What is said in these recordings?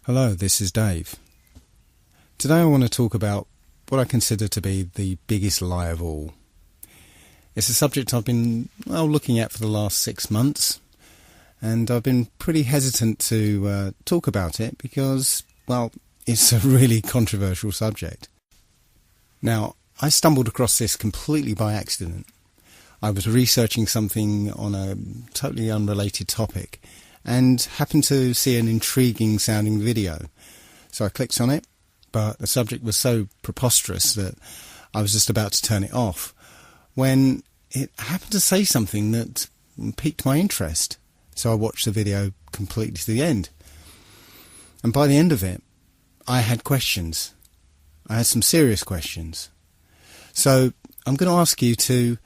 Hello, this is Dave. Today I want to talk about what I consider to be the biggest lie of all. It's a subject I've been looking at for the last 6 months, and I've been pretty hesitant to talk about it because, it's a really controversial subject. Now, I stumbled across this completely by accident. I was researching something on a totally unrelated topic and happened to see an intriguing sounding video. So I clicked on it, but the subject was so preposterous that I was just about to turn it off when it happened to say something that piqued my interest. So I watched the video completely to the end. And by the end of it, I had questions. I had some serious questions. So I'm going to ask you to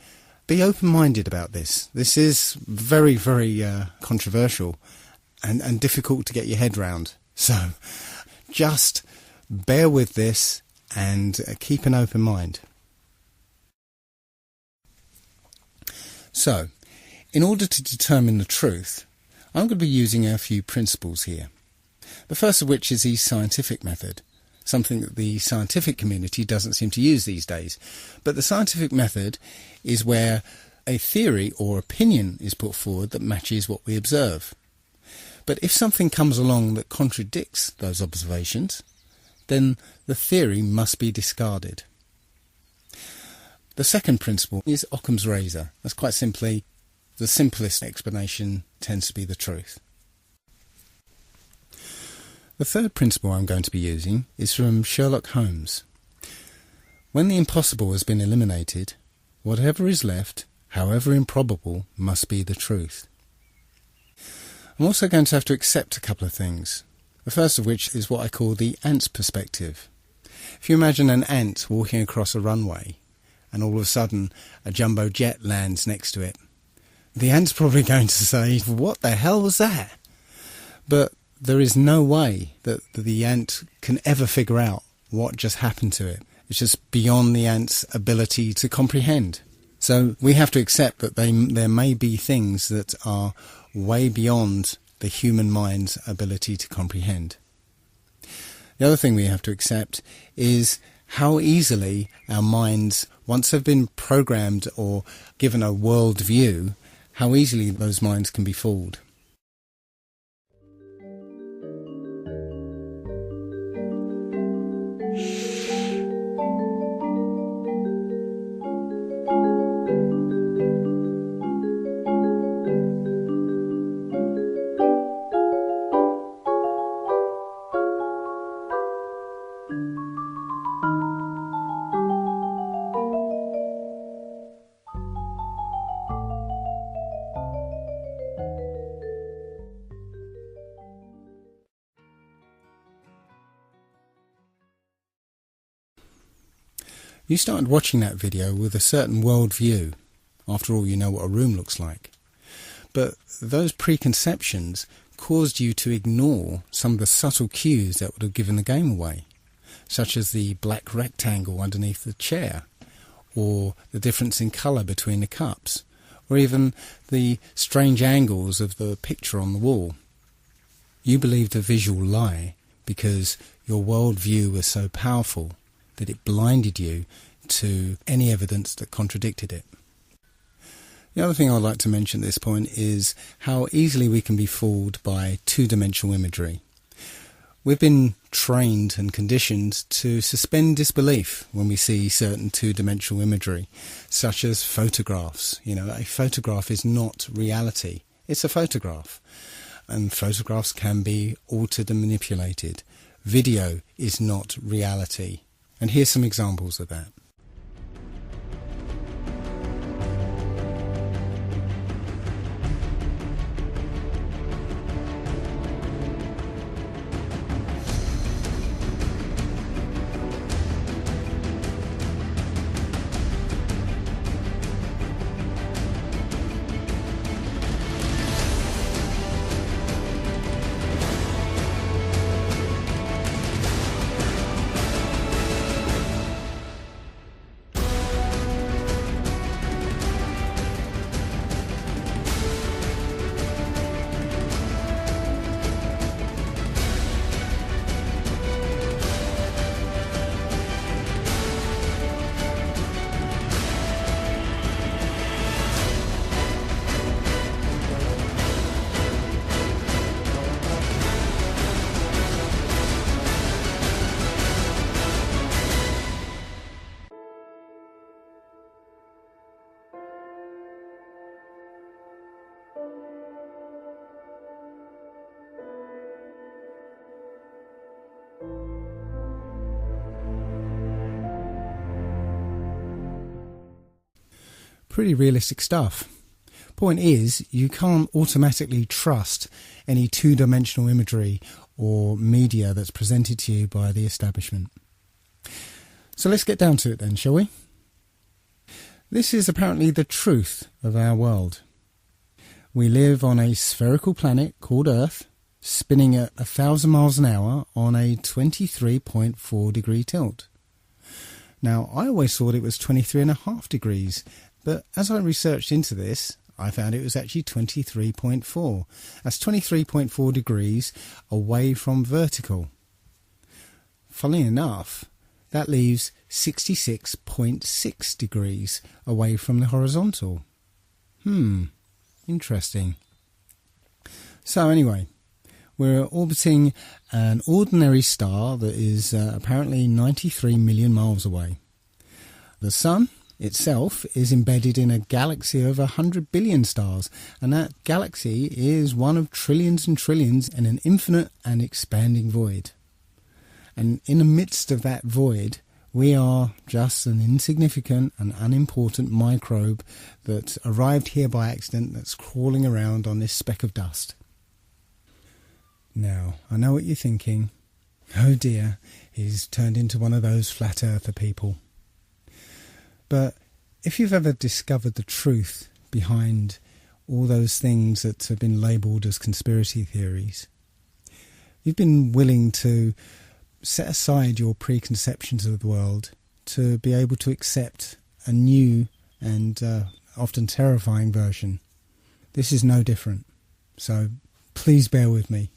be open-minded about this. This is very, very controversial and difficult to get your head round. So just bear with this and keep an open mind. So, in order to determine the truth, I'm going to be using a few principles here. The first of which is the scientific method, something that the scientific community doesn't seem to use these days. But the scientific method is where a theory or opinion is put forward that matches what we observe. But if something comes along that contradicts those observations, then the theory must be discarded. The second principle is Occam's razor. That's quite simply, the simplest explanation tends to be the truth. The third principle I'm going to be using is from Sherlock Holmes. When the impossible has been eliminated, whatever is left, however improbable, must be the truth. I'm also going to have to accept a couple of things. The first of which is what I call the ant's perspective. If you imagine an ant walking across a runway and all of a sudden a jumbo jet lands next to it, the ant's probably going to say, "What the hell was that?" But there is no way that the ant can ever figure out what just happened to it. It's just beyond the ant's ability to comprehend. So we have to accept that there may be things that are way beyond the human mind's ability to comprehend. The other thing we have to accept is how easily our minds, once they've been programmed or given a world view, how easily those minds can be fooled. You started watching that video with a certain worldview. After all, you know what a room looks like. But those preconceptions caused you to ignore some of the subtle cues that would have given the game away, such as the black rectangle underneath the chair, or the difference in colour between the cups, or even the strange angles of the picture on the wall. You believed a visual lie because your worldview was so powerful that it blinded you to any evidence that contradicted it. The other thing I'd like to mention at this point is how easily we can be fooled by two-dimensional imagery. We've been trained and conditioned to suspend disbelief when we see certain two-dimensional imagery, such as photographs. A photograph is not reality. It's a photograph. And photographs can be altered and manipulated. Video is not reality. And here's some examples of that. Pretty realistic stuff. Point is, you can't automatically trust any two-dimensional imagery or media that's presented to you by the establishment. So let's get down to it then, shall we? This is apparently the truth of our world. We live on a spherical planet called Earth, spinning at 1,000 miles an hour on a 23.4 degree tilt. Now, I always thought it was 23.5 degrees, but as I researched into this, I found it was actually 23.4. That's 23.4 degrees away from vertical. Funnily enough, that leaves 66.6 degrees away from the horizontal. Interesting. So anyway, we're orbiting an ordinary star that is apparently 93 million miles away. The Sun itself is embedded in a galaxy of 100 billion stars, and that galaxy is one of trillions and trillions in an infinite and expanding void. And in the midst of that void, we are just an insignificant and unimportant microbe that arrived here by accident, that's crawling around on this speck of dust. Now, I know what you're thinking. Oh dear, he's turned into one of those flat earther people. But if you've ever discovered the truth behind all those things that have been labelled as conspiracy theories, you've been willing to set aside your preconceptions of the world to be able to accept a new and often terrifying version. This is no different, so please bear with me.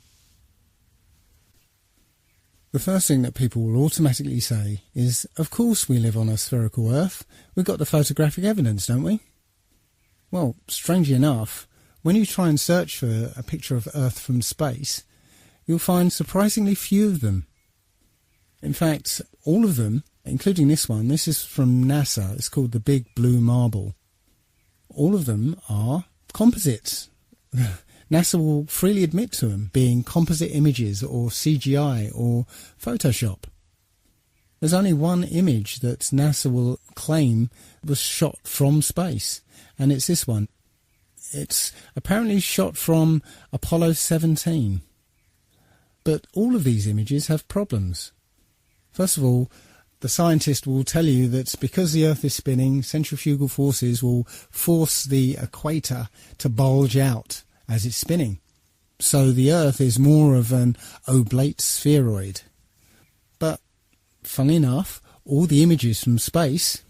The first thing that people will automatically say is, of course we live on a spherical Earth. We've got the photographic evidence, don't we? Well, strangely enough, when you try and search for a picture of Earth from space, you'll find surprisingly few of them. In fact, all of them, including this one, this is from NASA, it's called the Big Blue Marble. All of them are composites. NASA will freely admit to them being composite images or CGI or Photoshop. There's only one image that NASA will claim was shot from space, and it's this one. It's apparently shot from Apollo 17. But all of these images have problems. First of all, the scientist will tell you that because the Earth is spinning, centrifugal forces will force the equator to bulge out as it's spinning. So the Earth is more of an oblate spheroid. But, funnily enough, all the images from space,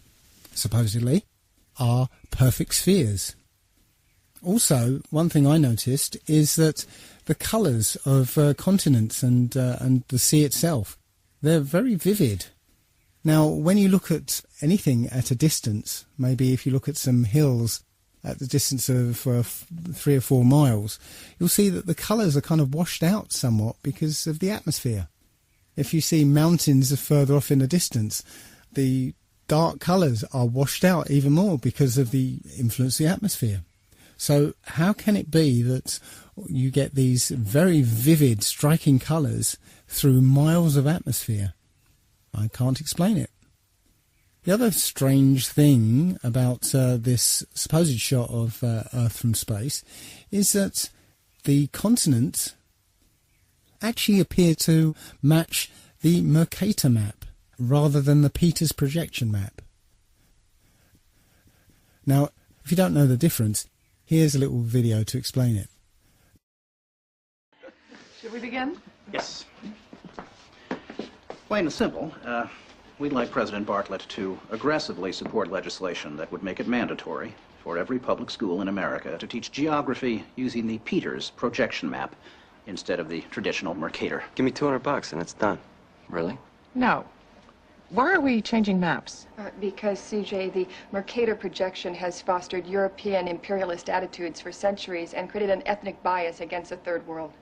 supposedly, are perfect spheres. Also, one thing I noticed is that the colours of continents and the sea itself, they're very vivid. Now, when you look at anything at a distance, maybe if you look at some hills at the distance of 3 or 4 miles, you'll see that the colours are kind of washed out somewhat because of the atmosphere. If you see mountains further off in the distance, the dark colours are washed out even more because of the influence of the atmosphere. So how can it be that you get these very vivid, striking colours through miles of atmosphere? I can't explain it. The other strange thing about this supposed shot of Earth from space is that the continents actually appear to match the Mercator map rather than the Peters projection map. Now, if you don't know the difference, here's a little video to explain it. Should we begin? Yes. Plain and simple, we'd like President Bartlett to aggressively support legislation that would make it mandatory for every public school in America to teach geography using the Peters projection map instead of the traditional Mercator. Give me $200 and it's done. Really? No. Why are we changing maps? Because, CJ, the Mercator projection has fostered European imperialist attitudes for centuries and created an ethnic bias against the Third World.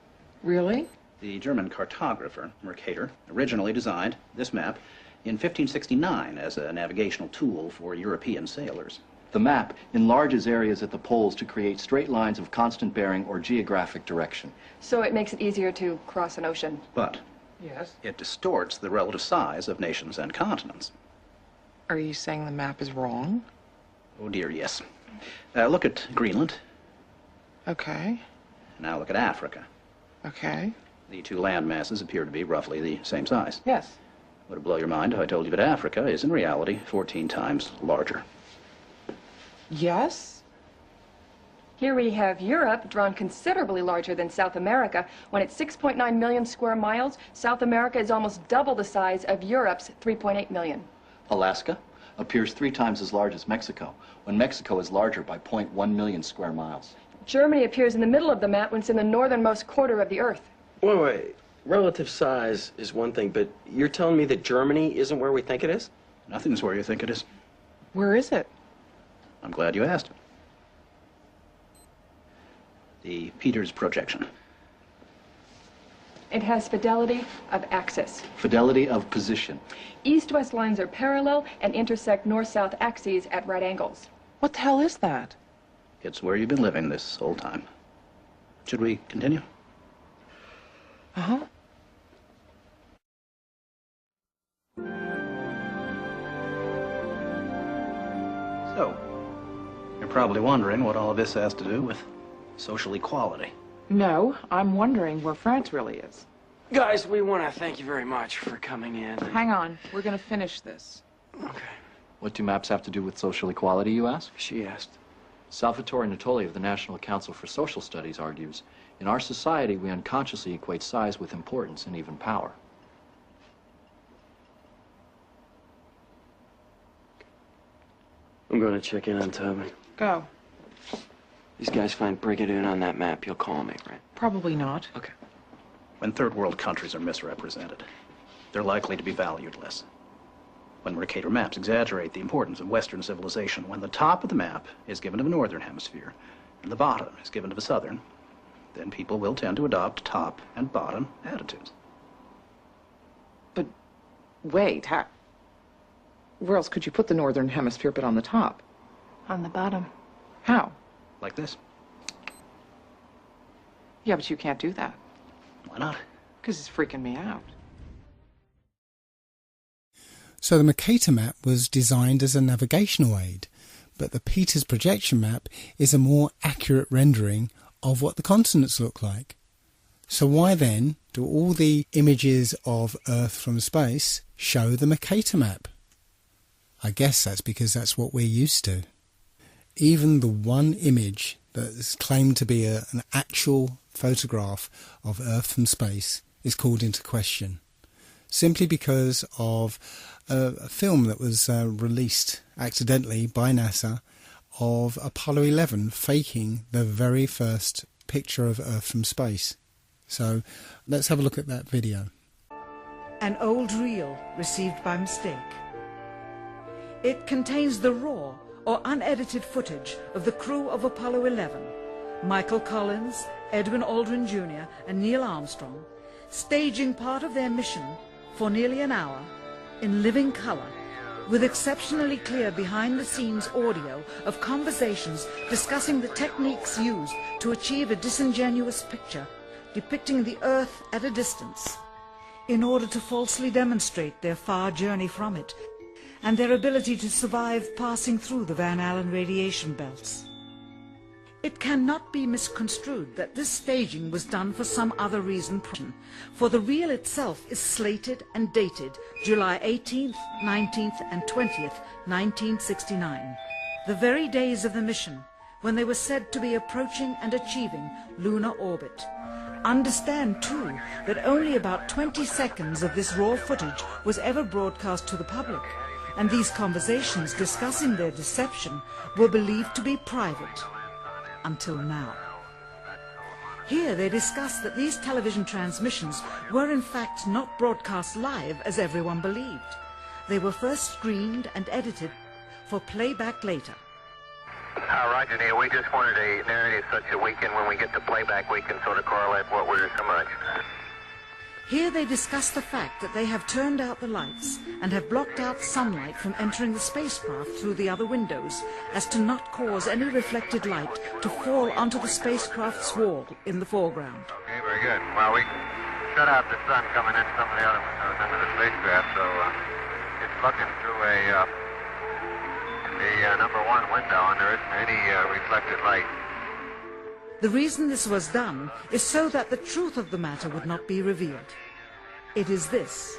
Really? The German cartographer, Mercator, originally designed this map in 1569 as a navigational tool for European sailors. The map enlarges areas at the poles to create straight lines of constant bearing or geographic direction. So it makes it easier to cross an ocean. But Yes. It distorts the relative size of nations and continents. Are you saying the map is wrong? Oh dear, yes. Look at Greenland. Okay. Now look at Africa. Okay. The two land masses appear to be roughly the same size. Yes. Would it blow your mind if I told you that Africa is in reality 14 times larger? Yes? Here we have Europe, drawn considerably larger than South America. When it's 6.9 million square miles, South America is almost double the size of Europe's 3.8 million. Alaska appears 3 times as large as Mexico, when Mexico is larger by 0.1 million square miles. Germany appears in the middle of the map when it's in the northernmost quarter of the Earth. Wait. Relative size is one thing, but you're telling me that Germany isn't where we think it is? Nothing's where you think it is. Where is it? I'm glad you asked. The Peters projection. It has fidelity of axis. Fidelity of position. East-west lines are parallel and intersect north-south axes at right angles. What the hell is that? It's where you've been living this whole time. Should we continue? Uh-huh. So, you're probably wondering what all of this has to do with social equality. No, I'm wondering where France really is. Guys, we want to thank you very much for coming in. Hang on, we're gonna finish this. Okay. What do maps have to do with social equality, you ask? She asked. Salvatore Natoli of the National Council for Social Studies argues, in our society, we unconsciously equate size with importance and even power. I'm going to check in on Toby. Go. These guys find Brigadoon on that map. You'll call me, right? Probably not. Okay. When third world countries are misrepresented, they're likely to be valued less. When Mercator maps exaggerate the importance of Western civilization, when the top of the map is given to the northern hemisphere and the bottom is given to the southern, then people will tend to adopt top and bottom attitudes. But wait, where else could you put the northern hemisphere but on the top? On the bottom. How? Like this. Yeah, but you can't do that. Why not? Because it's freaking me out. So the Mercator map was designed as a navigational aid, but the Peters projection map is a more accurate rendering of what the continents look like. So why then do all the images of Earth from space show the Mercator map? I guess that's because that's what we're used to. Even the one image that is claimed to be an actual photograph of Earth from space is called into question, simply because of a film that was released accidentally by NASA of Apollo 11 faking the very first picture of Earth from space. So let's have a look at that video. An old reel received by mistake. It contains the raw or unedited footage of the crew of Apollo 11, Michael Collins, Edwin Aldrin Jr. and Neil Armstrong, staging part of their mission for nearly an hour in living color, with exceptionally clear behind-the-scenes audio of conversations discussing the techniques used to achieve a disingenuous picture depicting the Earth at a distance, in order to falsely demonstrate their far journey from it and their ability to survive passing through the Van Allen radiation belts. It cannot be misconstrued that this staging was done for some other reason, for the reel itself is slated and dated July 18th, 19th and 20th, 1969, the very days of the mission when they were said to be approaching and achieving lunar orbit. Understand, too, that only about 20 seconds of this raw footage was ever broadcast to the public, and these conversations discussing their deception were believed to be private. Until now. Here they discuss that these television transmissions were in fact not broadcast live as everyone believed. They were first screened and edited for playback later. Roger, Neil. We just wanted a narrative such that we can, when we get the playback, we can sort of correlate what we're so much. Here they discuss the fact that they have turned out the lights and have blocked out sunlight from entering the spacecraft through the other windows, as to not cause any reflected light to fall onto the spacecraft's wall in the foreground. Okay, very good. Well, we shut out the sun coming in some of the other windows into the spacecraft, so it's looking through the number one window, and there isn't any reflected light. The reason this was done is so that the truth of the matter would not be revealed. It is this.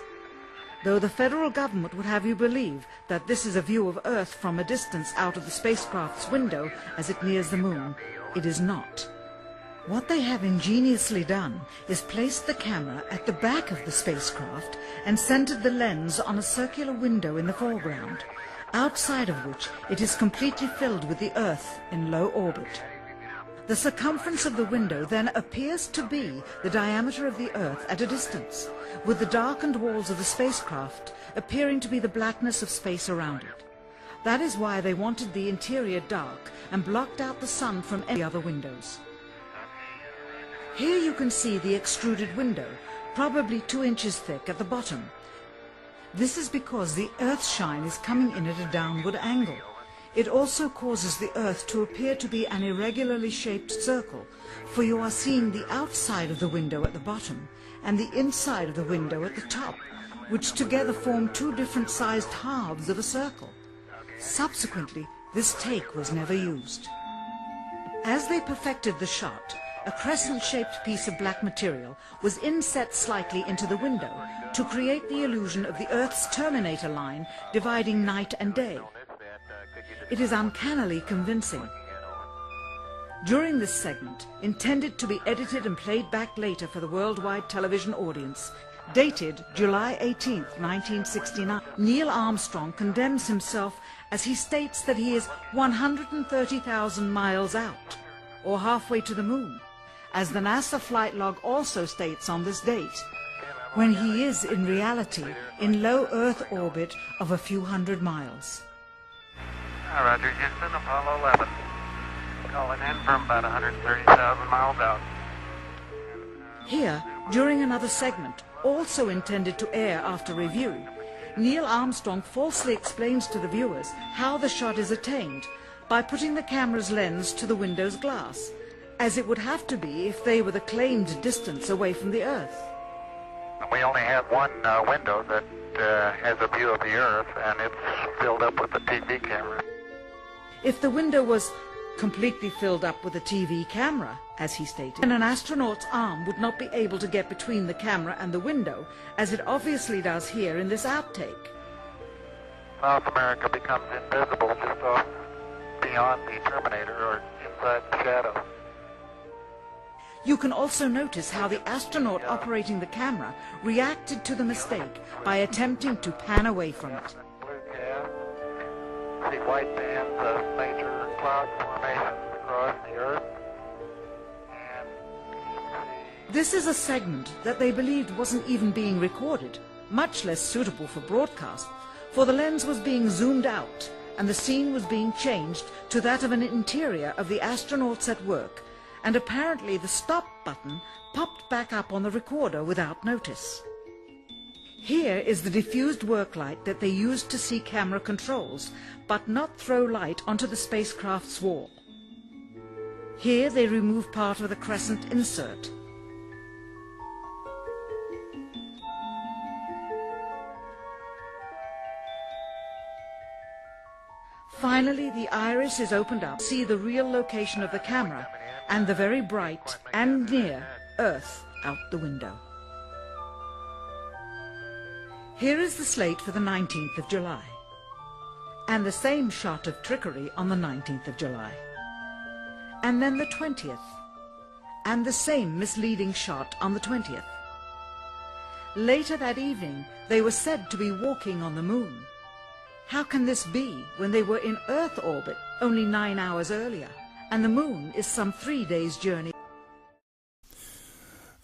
Though the federal government would have you believe that this is a view of Earth from a distance out of the spacecraft's window as it nears the moon, it is not. What they have ingeniously done is placed the camera at the back of the spacecraft and centered the lens on a circular window in the foreground, outside of which it is completely filled with the Earth in low orbit. The circumference of the window then appears to be the diameter of the Earth at a distance, with the darkened walls of the spacecraft appearing to be the blackness of space around it. That is why they wanted the interior dark and blocked out the sun from any other windows. Here you can see the extruded window, probably 2 inches thick at the bottom. This is because the Earth's shine is coming in at a downward angle. It also causes the Earth to appear to be an irregularly shaped circle, for you are seeing the outside of the window at the bottom and the inside of the window at the top, which together form 2 different sized halves of a circle. Subsequently, this take was never used. As they perfected the shot, a crescent-shaped piece of black material was inset slightly into the window to create the illusion of the Earth's terminator line dividing night and day. It is uncannily convincing. During this segment, intended to be edited and played back later for the worldwide television audience, dated July 18, 1969, Neil Armstrong condemns himself as he states that he is 130,000 miles out, or halfway to the moon, as the NASA flight log also states on this date, when he is in reality in low Earth orbit of a few hundred miles. Roger, Houston, Apollo 11. Calling in from about 130,000 miles out. Here, during another segment, also intended to air after review, Neil Armstrong falsely explains to the viewers how the shot is attained by putting the camera's lens to the window's glass, as it would have to be if they were the claimed distance away from the Earth. We only have one window that has a view of the Earth, and it's filled up with the TV camera. If the window was completely filled up with a TV camera, as he stated, then an astronaut's arm would not be able to get between the camera and the window, as it obviously does here in this outtake. South America becomes invisible just off beyond the Terminator or inside the shadow. You can also notice how the astronaut operating the camera reacted to the mistake by attempting to pan away from it. Blue gas. See white bands of major cloud formations across the Earth. And This is a segment that they believed wasn't even being recorded, much less suitable for broadcast, for the lens was being zoomed out and the scene was being changed to that of an interior of the astronauts at work, and apparently the stop button popped back up on the recorder without notice. Here is the diffused work light that they used to see camera controls, but not throw light onto the spacecraft's wall. Here they remove part of the crescent insert. Finally, the iris is opened up to see the real location of the camera and the very bright and near Earth out the window. Here is the slate for the 19th of July, and the same shot of trickery on the 19th of July, and then the 20th, and the same misleading shot on the 20th. Later that evening, they were said to be walking on the moon. How can this be when they were in Earth orbit only 9 hours earlier, and the moon is some 3 days' journey?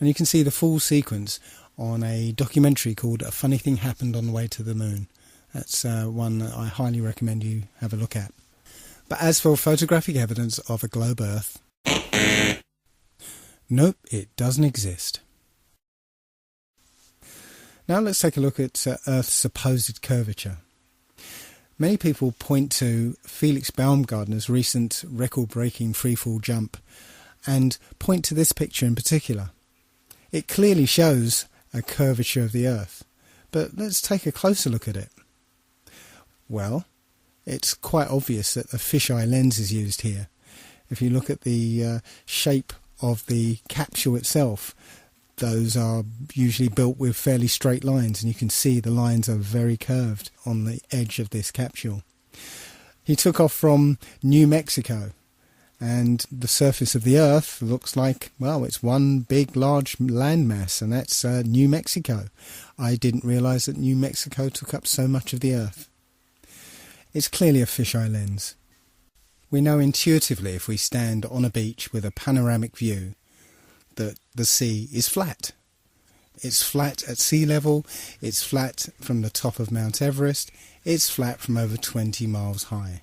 And you can see the full sequence on a documentary called A Funny Thing Happened on the Way to the Moon. That's one that I highly recommend you have a look at. But as for photographic evidence of a globe Earth, nope, it doesn't exist. Now let's take a look at Earth's supposed curvature. Many people point to Felix Baumgartner's recent record-breaking freefall jump and point to this picture in particular. It clearly shows a curvature of the Earth, but let's take a closer look at it. Well, it's quite obvious that a fisheye lens is used here. If you look at the shape of the capsule itself, those are usually built with fairly straight lines, and you can see the lines are very curved on the edge of this capsule. He took off from New Mexico, and the surface of the Earth looks like, well, it's one big large landmass, and that's New Mexico. I didn't realise that New Mexico took up so much of the Earth. It's clearly a fisheye lens. We know intuitively, if we stand on a beach with a panoramic view, that the sea is flat. It's flat at sea level, it's flat from the top of Mount Everest, it's flat from over 20 miles high.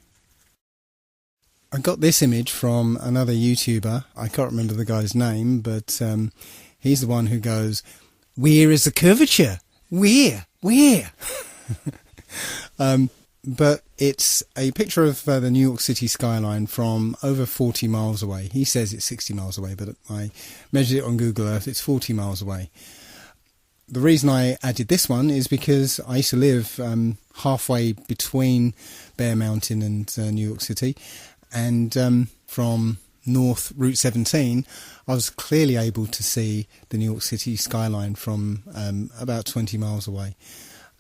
I got this image from another YouTuber. I can't remember the guy's name, but he's the one who goes, "Where is the curvature? Where? But it's a picture of the New York City skyline from over 40 miles away. He says it's 60 miles away, but I measured it on Google Earth. It's 40 miles away. The reason I added this one is because I used to live halfway between Bear Mountain and New York City, and from North Route 17, I was clearly able to see the New York City skyline from about 20 miles away.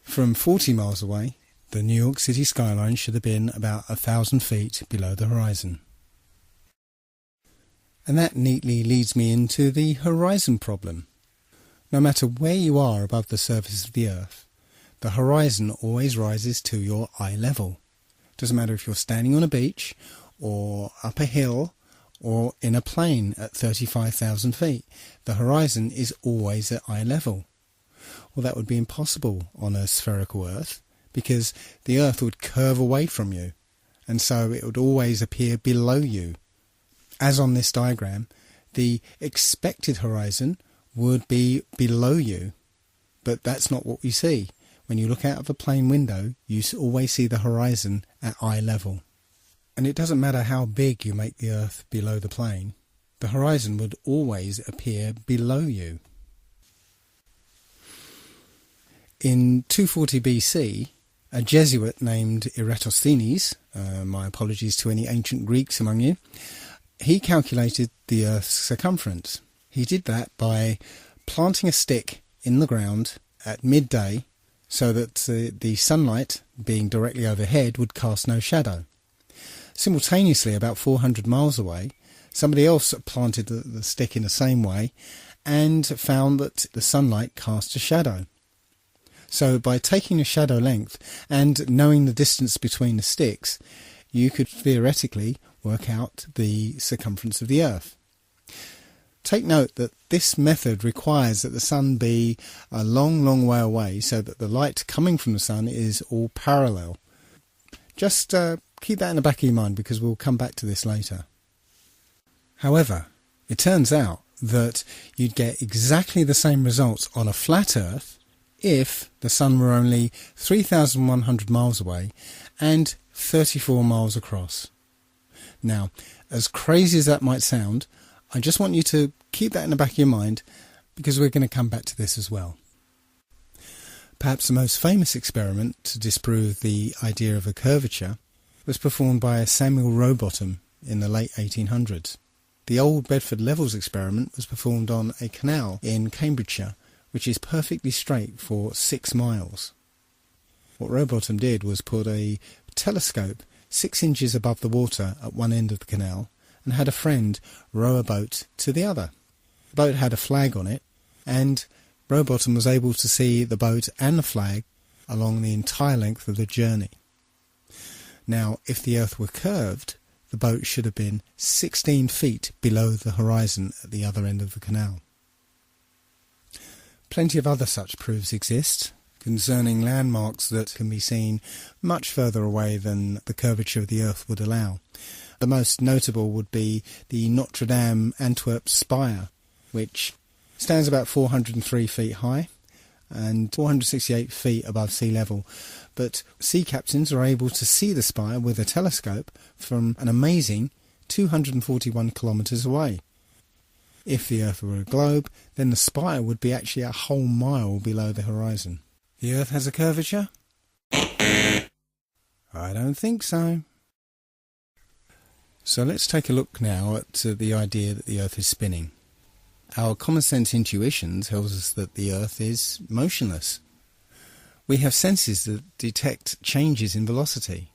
From 40 miles away, the New York City skyline should have been about 1,000 feet below the horizon. And that neatly leads me into the horizon problem. No matter where you are above the surface of the Earth, the horizon always rises to your eye level. Doesn't matter if you're standing on a beach, or up a hill, or in a plane at 35,000 feet. The horizon is always at eye level. Well, that would be impossible on a spherical Earth, because the Earth would curve away from you, and so it would always appear below you. As on this diagram, the expected horizon would be below you, but that's not what we see. When you look out of a plane window, you always see the horizon at eye level. And it doesn't matter how big you make the Earth below the plane, the horizon would always appear below you. In 240 BC, a Jesuit named Eratosthenes, my apologies to any ancient Greeks among you, he calculated the Earth's circumference. He did that by planting a stick in the ground at midday so that the sunlight, being directly overhead, would cast no shadow. Simultaneously, about 400 miles away, somebody else planted the stick in the same way and found that the sunlight cast a shadow. So by taking a shadow length and knowing the distance between the sticks, you could theoretically work out the circumference of the Earth. Take note that this method requires that the sun be a long, long way away so that the light coming from the sun is all parallel. Just keep that in the back of your mind, because we'll come back to this later. However, it turns out that you'd get exactly the same results on a flat Earth if the sun were only 3,100 miles away and 34 miles across. Now, as crazy as that might sound, I just want you to keep that in the back of your mind, because we're going to come back to this as well. Perhaps the most famous experiment to disprove the idea of a curvature was performed by Samuel Rowbotham in the late 1800s. The Old Bedford Levels experiment was performed on a canal in Cambridgeshire, which is perfectly straight for 6 miles. What Rowbotham did was put a telescope 6 inches above the water at one end of the canal and had a friend row a boat to the other. The boat had a flag on it, and Rowbotham was able to see the boat and the flag along the entire length of the journey. Now, if the Earth were curved, the boat should have been 16 feet below the horizon at the other end of the canal. Plenty of other such proofs exist concerning landmarks that can be seen much further away than the curvature of the Earth would allow. The most notable would be the Notre Dame Antwerp spire, which stands about 403 feet high and 468 feet above sea level. But sea captains are able to see the spire with a telescope from an amazing 241 kilometres away. If the Earth were a globe, then the spire would be actually a whole mile below the horizon. The Earth has a curvature? I don't think so. So let's take a look now at the idea that the Earth is spinning. Our common sense intuition tells us that the Earth is motionless. We have senses that detect changes in velocity.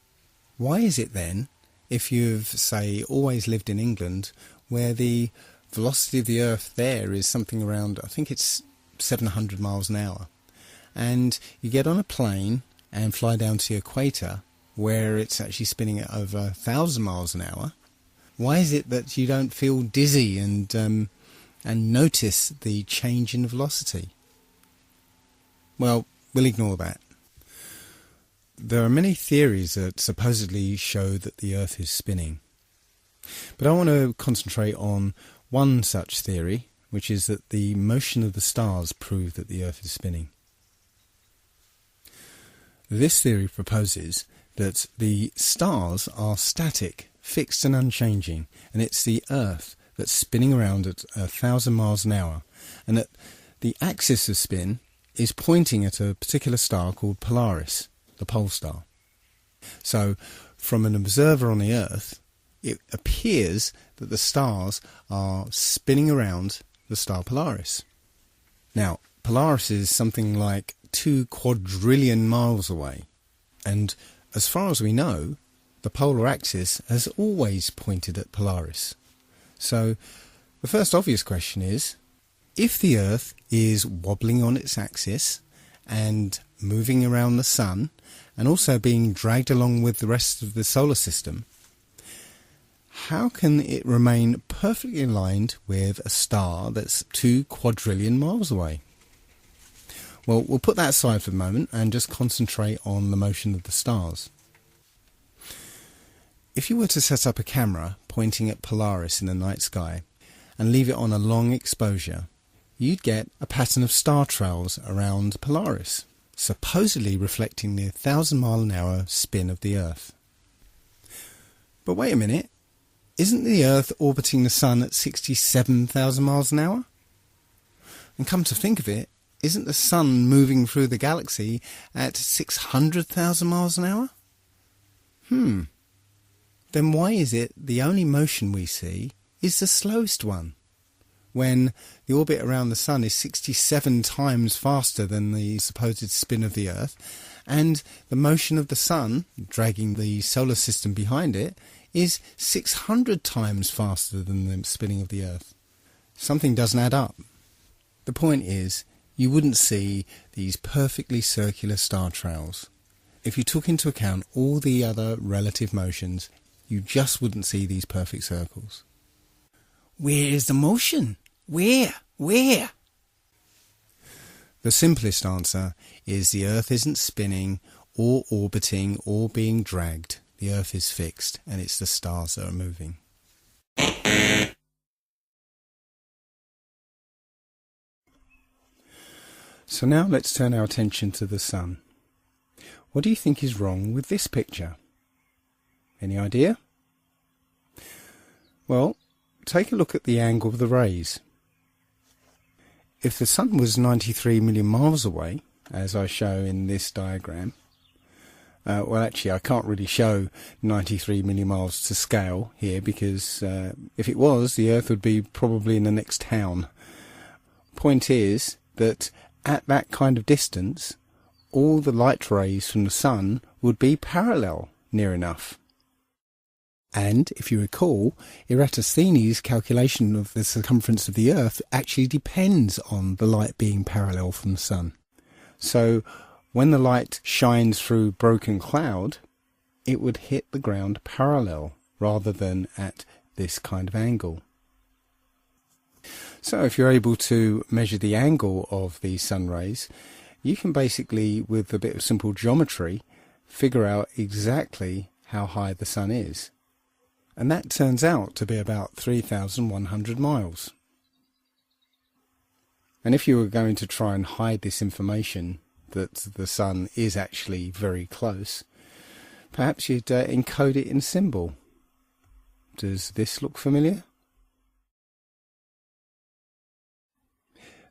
Why is it then, if you've, say, always lived in England, where the velocity of the Earth there is something around, I think it's 700 miles an hour, and you get on a plane and fly down to the equator, where it's actually spinning at over 1,000 miles an hour, why is it that you don't feel dizzy and notice the change in velocity? Well, we'll ignore that. There are many theories that supposedly show that the Earth is spinning. But I want to concentrate on one such theory, which is that the motion of the stars prove that the Earth is spinning. This theory proposes that the stars are static, fixed and unchanging, and it's the Earth that's spinning around at 1,000 miles an hour, and that the axis of spin is pointing at a particular star called Polaris, the pole star. So, from an observer on the Earth, it appears that the stars are spinning around the star Polaris. Now, Polaris is something like 2 quadrillion miles away, and as far as we know, the polar axis has always pointed at Polaris. So, the first obvious question is, if the Earth is wobbling on its axis and moving around the Sun, and also being dragged along with the rest of the solar system, how can it remain perfectly aligned with a star that's 2 quadrillion miles away? Well, we'll put that aside for the moment and just concentrate on the motion of the stars. If you were to set up a camera pointing at Polaris in the night sky and leave it on a long exposure, you'd get a pattern of star trails around Polaris, supposedly reflecting the 1,000 mile an hour spin of the Earth. But wait a minute, isn't the Earth orbiting the Sun at 67,000 miles an hour? And come to think of it, isn't the Sun moving through the galaxy at 600,000 miles an hour? Then why is it the only motion we see is the slowest one, when the orbit around the Sun is 67 times faster than the supposed spin of the Earth, and the motion of the Sun, dragging the solar system behind it, is 600 times faster than the spinning of the Earth? Something doesn't add up. The point is, you wouldn't see these perfectly circular star trails. If you took into account all the other relative motions, you just wouldn't see these perfect circles. Where is the motion? Where? The simplest answer is the Earth isn't spinning or orbiting or being dragged. The Earth is fixed, and it's the stars that are moving. So now let's turn our attention to the Sun. What do you think is wrong with this picture? Any idea? Well, take a look at the angle of the rays. If the Sun was 93 million miles away, as I show in this diagram, well, actually, I can't really show 93 million miles to scale here, because if it was, the Earth would be probably in the next town. Point is that at that kind of distance, all the light rays from the Sun would be parallel near enough. And, if you recall, Eratosthenes' calculation of the circumference of the Earth actually depends on the light being parallel from the Sun. So, when the light shines through broken cloud, it would hit the ground parallel rather than at this kind of angle. So, if you're able to measure the angle of these sun rays, you can basically, with a bit of simple geometry, figure out exactly how high the Sun is. And that turns out to be about 3,100 miles. And if you were going to try and hide this information, that the Sun is actually very close, perhaps you'd encode it in symbol. Does this look familiar?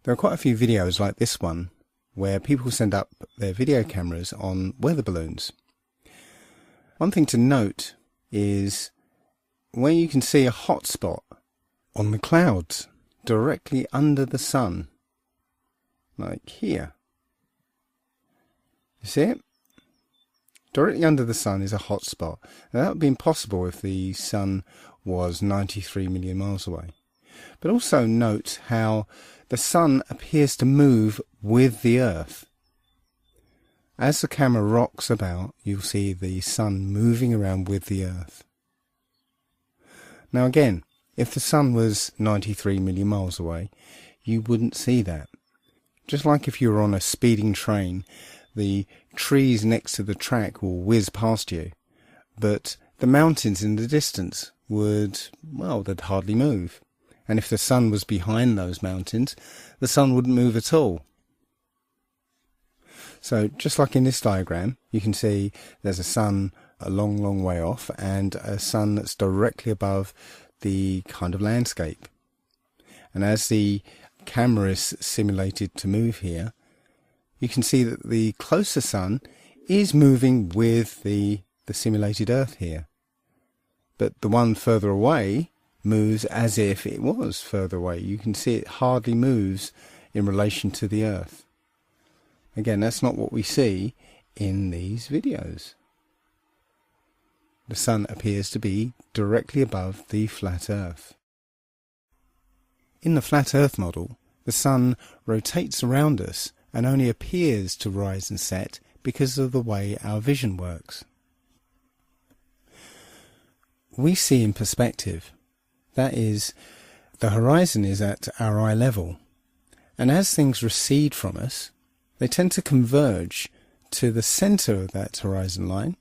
There are quite a few videos like this one where people send up their video cameras on weather balloons. One thing to note is where you can see a hot spot on the clouds directly under the sun, like here. You see it? Directly under the sun is a hot spot. Now, that would be impossible if the sun was 93 million miles away. But also note how the sun appears to move with the Earth. As the camera rocks about, you'll see the sun moving around with the Earth. Now again, if the sun was 93 million miles away, you wouldn't see that. Just like if you were on a speeding train, the trees next to the track will whiz past you, but the mountains in the distance would, well, they'd hardly move. And if the sun was behind those mountains, the sun wouldn't move at all. So just like in this diagram, you can see there's a sun a long, long way off and a sun that's directly above the kind of landscape. And as the camera is simulated to move here, you can see that the closer sun is moving with the simulated Earth here. But the one further away moves as if it was further away. You can see it hardly moves in relation to the Earth. Again, that's not what we see in these videos. The sun appears to be directly above the flat Earth. In the flat Earth model, the sun rotates around us and only appears to rise and set because of the way our vision works. We see in perspective. That is, the horizon is at our eye level, and as things recede from us, they tend to converge to the centre of that horizon line,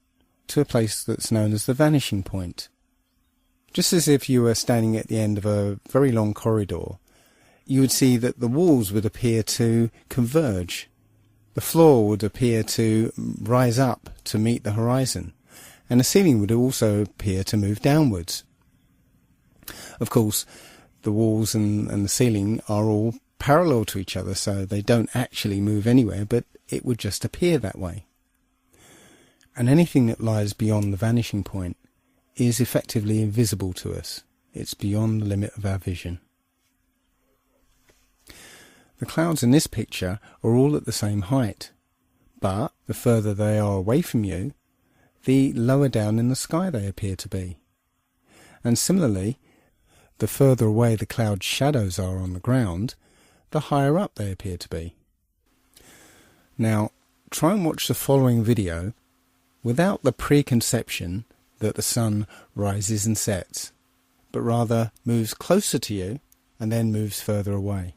to a place that's known as the vanishing point. Just as if you were standing at the end of a very long corridor, you would see that the walls would appear to converge. The floor would appear to rise up to meet the horizon, and the ceiling would also appear to move downwards. Of course, the walls and the ceiling are all parallel to each other, so they don't actually move anywhere, but it would just appear that way. And anything that lies beyond the vanishing point is effectively invisible to us. It's beyond the limit of our vision. The clouds in this picture are all at the same height, but the further they are away from you, the lower down in the sky they appear to be. And similarly, the further away the cloud shadows are on the ground, the higher up they appear to be. Now, try and watch the following video without the preconception that the sun rises and sets, but rather moves closer to you and then moves further away.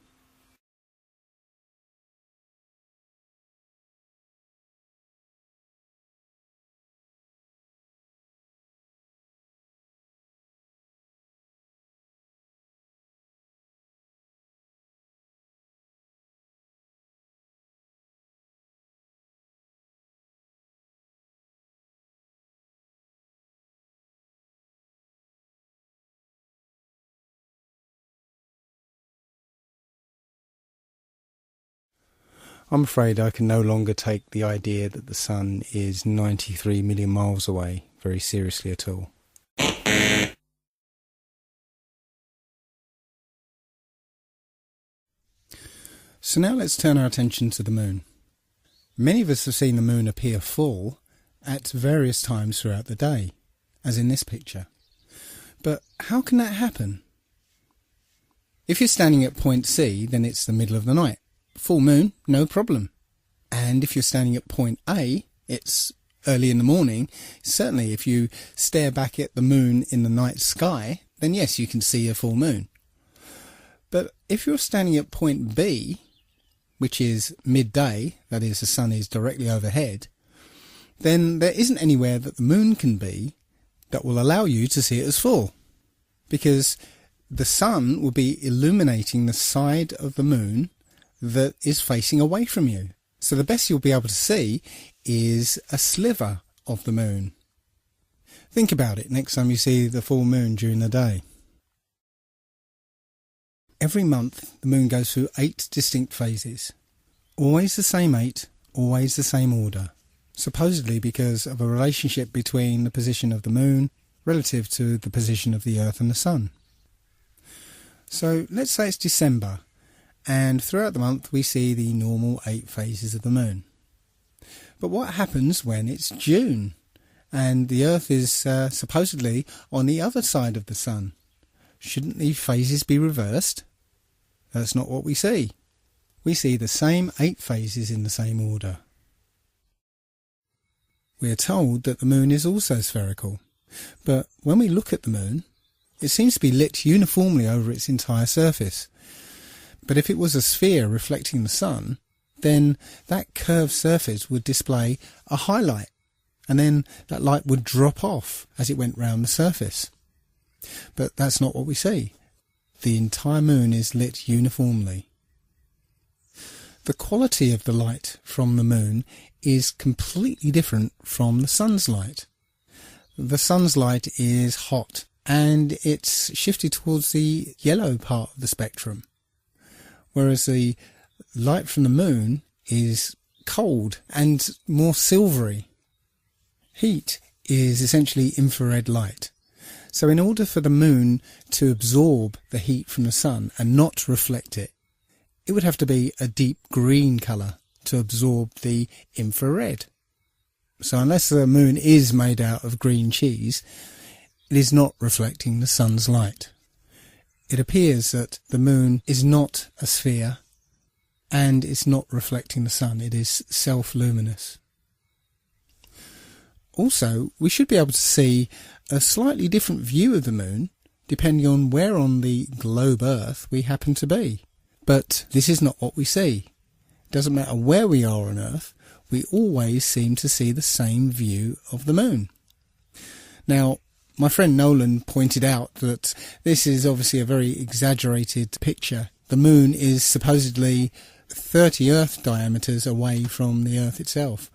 I'm afraid I can no longer take the idea that the sun is 93 million miles away very seriously at all. So now let's turn our attention to the moon. Many of us have seen the moon appear full at various times throughout the day, as in this picture. But how can that happen? If you're standing at point C, then it's the middle of the night. Full moon, no problem. And if you're standing at point A, it's early in the morning. Certainly if you stare back at the moon in the night sky, then yes, you can see a full moon. But if you're standing at point B, which is midday, that is, the sun is directly overhead, then there isn't anywhere that the moon can be that will allow you to see it as full, because the sun will be illuminating the side of the moon that is facing away from you. So the best you'll be able to see is a sliver of the moon. Think about it next time you see the full moon during the day. Every month the moon goes through 8 distinct phases. Always the same 8, always the same order. Supposedly because of a relationship between the position of the moon relative to the position of the Earth and the Sun. So let's say it's December, and throughout the month we see the normal 8 phases of the moon. But what happens when it's June and the Earth is supposedly on the other side of the Sun? Shouldn't the phases be reversed? That's not what we see. We see the same 8 phases in the same order. We are told that the moon is also spherical, but when we look at the moon, it seems to be lit uniformly over its entire surface. But if it was a sphere reflecting the sun, then that curved surface would display a highlight, and then that light would drop off as it went round the surface. But that's not what we see. The entire moon is lit uniformly. The quality of the light from the moon is completely different from the sun's light. The sun's light is hot and it's shifted towards the yellow part of the spectrum, whereas the light from the moon is cold and more silvery. Heat is essentially infrared light. So in order for the moon to absorb the heat from the sun and not reflect it, it would have to be a deep green colour to absorb the infrared. So unless the moon is made out of green cheese, it is not reflecting the sun's light. It appears that the moon is not a sphere and it's not reflecting the sun. It is self-luminous. Also, we should be able to see a slightly different view of the moon depending on where on the globe Earth we happen to be. But this is not what we see. It doesn't matter where we are on Earth, we always seem to see the same view of the moon. Now, my friend Nolan pointed out that this is obviously a very exaggerated picture. The moon is supposedly 30 Earth diameters away from the Earth itself.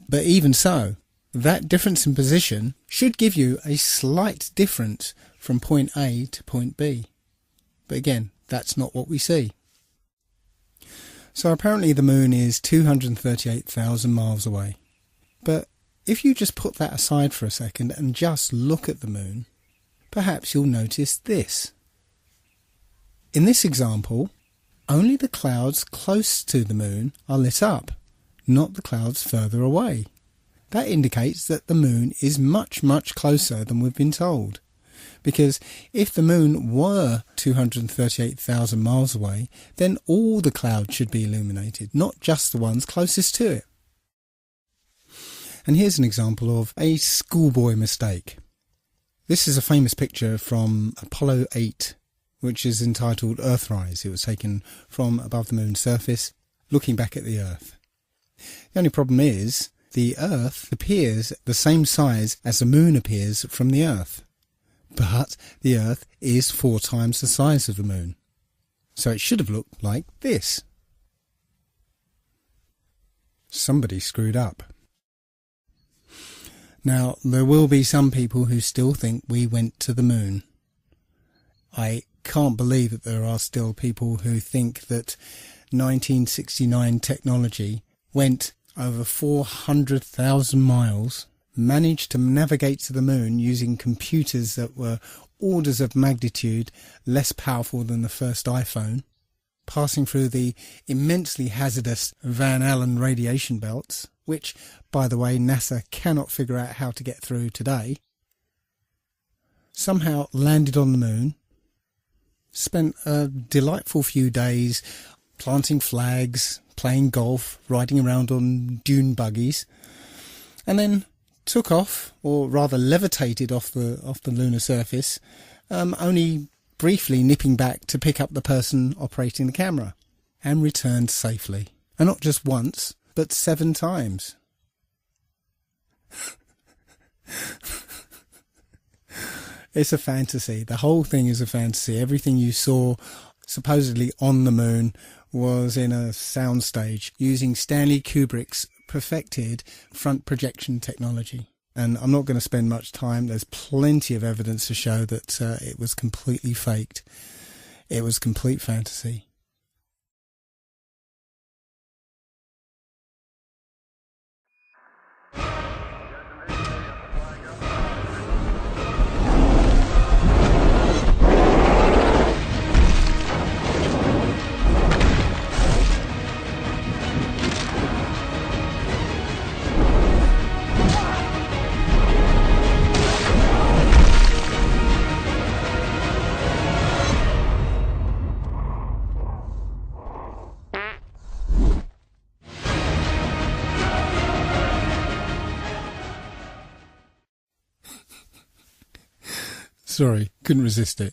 But even so, that difference in position should give you a slight difference from point A to point B. But again, that's not what we see. So apparently the moon is 238,000 miles away. But if you just put that aside for a second and just look at the moon, perhaps you'll notice this. In this example, only the clouds close to the moon are lit up, not the clouds further away. That indicates that the moon is much, much closer than we've been told. Because if the moon were 238,000 miles away, then all the clouds should be illuminated, not just the ones closest to it. And here's an example of a schoolboy mistake. This is a famous picture from Apollo 8, which is entitled Earthrise. It was taken from above the moon's surface, looking back at the Earth. The only problem is, the Earth appears the same size as the moon appears from the Earth. But the Earth is 4 times the size of the moon. So it should have looked like this. Somebody screwed up. Now, there will be some people who still think we went to the moon. I can't believe that there are still people who think that 1969 technology went over 400,000 miles, managed to navigate to the moon using computers that were orders of magnitude less powerful than the first iPhone, passing through the immensely hazardous Van Allen radiation belts, which, by the way, NASA cannot figure out how to get through today, somehow landed on the moon, spent a delightful few days planting flags, playing golf, riding around on dune buggies, and then took off, or rather levitated off the lunar surface, only briefly nipping back to pick up the person operating the camera, and returned safely. And not just once, but 7 times. It's a fantasy. The whole thing is a fantasy. Everything you saw supposedly on the moon was in a soundstage using Stanley Kubrick's perfected front projection technology. And I'm not going to spend much time. There's plenty of evidence to show that it was completely faked. It was complete fantasy. Sorry, couldn't resist it.